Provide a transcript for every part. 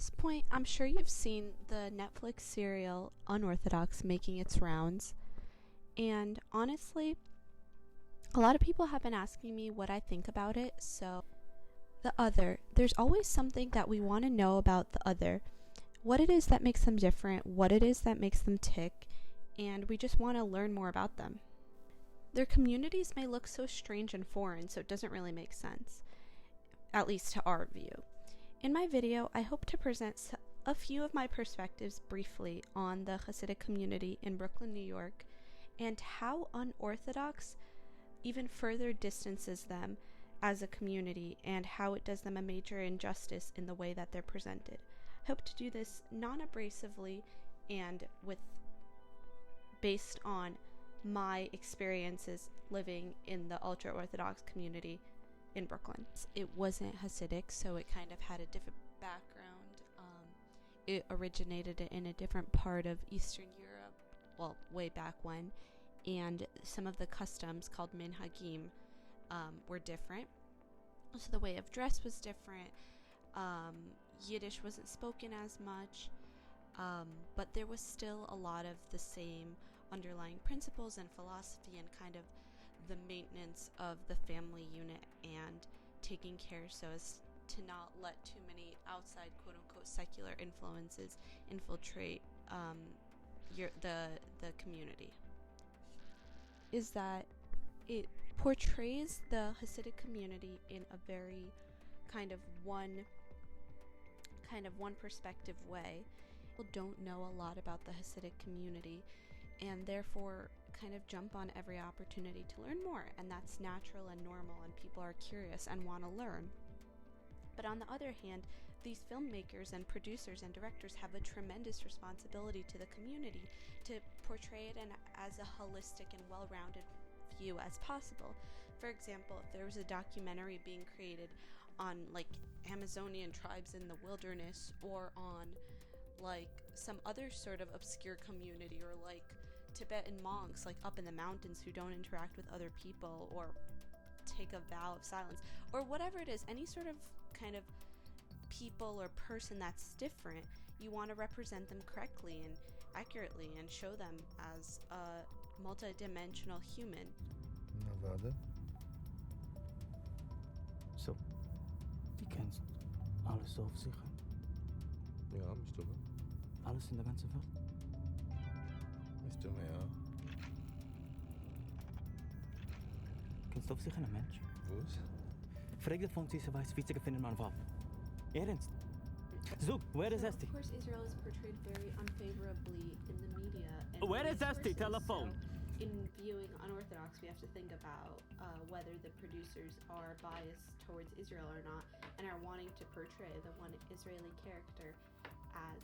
this point, I'm sure you've seen the Netflix serial Unorthodox making its rounds. And honestly, a lot of people have been asking me what I think about it. So, the other, there's always something that we want to know about the other. What it is that makes them different, what it is that makes them tick, and we just want to learn more about them. Their communities may look so strange and foreign, so it doesn't really make sense, at least to our view. In my video, I hope to present a few of my perspectives briefly on the Hasidic community in Brooklyn, New York, and how unorthodox even further distances them as a community and how it does them a major injustice in the way that they're presented. I hope to do this non-abrasively and based on my experiences living in the ultra-orthodox community in Brooklyn. It wasn't Hasidic, so it kind of had a different background. It originated in a different part of Eastern Europe, well, way back when, and some of the customs called minhagim were different. So the way of dress was different. Yiddish wasn't spoken as much, but there was still a lot of the same underlying principles and philosophy and kind of the maintenance of the family unit and taking care so as to not let too many outside quote-unquote secular influences infiltrate the community. Is that it portrays the Hasidic community in a very kind of one perspective way. People don't know a lot about the Hasidic community and therefore kind of jump on every opportunity to learn more, and that's natural and normal, and people are curious and want to learn. But on the other hand, these filmmakers and producers and directors have a tremendous responsibility to the community to portray it as a holistic and well-rounded view as possible. For example, if there was a documentary being created on like Amazonian tribes in the wilderness, or on like some other sort of obscure community, or like Tibetan monks like up in the mountains who don't interact with other people or take a vow of silence, or whatever it is, any sort of kind of people or person that's different, you want to represent them correctly and accurately and show them as a multidimensional human. Na, warte. So, die kennst alles so auf sicher. Ja, bist du mir? Alles in der ganzen Welt. Bist du mir, ja. Kennst du auf sicher einen Mensch? Was? Frag den von sie weiß, wie sie gefunden man war. Ernst? So, where is Esti? Of course, Israel is portrayed very unfavorably in the media. And Where is Esti? sources, Telephone. So in viewing Unorthodox, we have to think about whether the producers are biased towards Israel or not, and are wanting to portray the one Israeli character as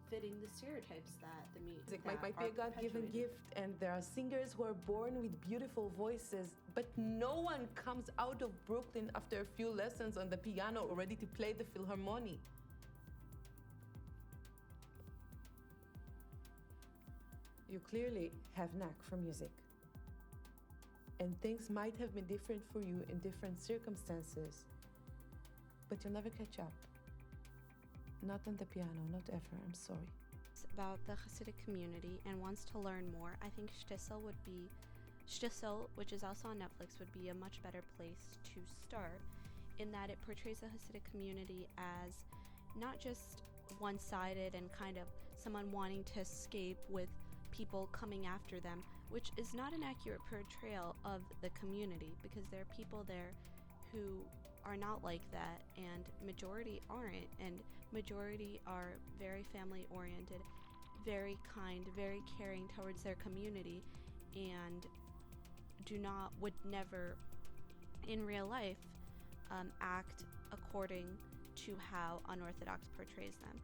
fitting the stereotypes that the media Might be a God-given gift, and there are singers who are born with beautiful voices, but no one comes out of Brooklyn after a few lessons on the piano ready to play the Philharmonic. You clearly have knack for music, and things might have been different for you in different circumstances, but you'll never catch up. Not on the piano, not ever, I'm sorry. About the Hasidic community and wants to learn more, I think Shtisel, which is also on Netflix, would be a much better place to start, in that it portrays the Hasidic community as not just one-sided and kind of someone wanting to escape with people coming after them, which is not an accurate portrayal of the community, because there are people there who are not like that, and majority aren't, and majority are very family oriented, very kind, very caring towards their community, and would never in real life act according to how Unorthodox portrays them.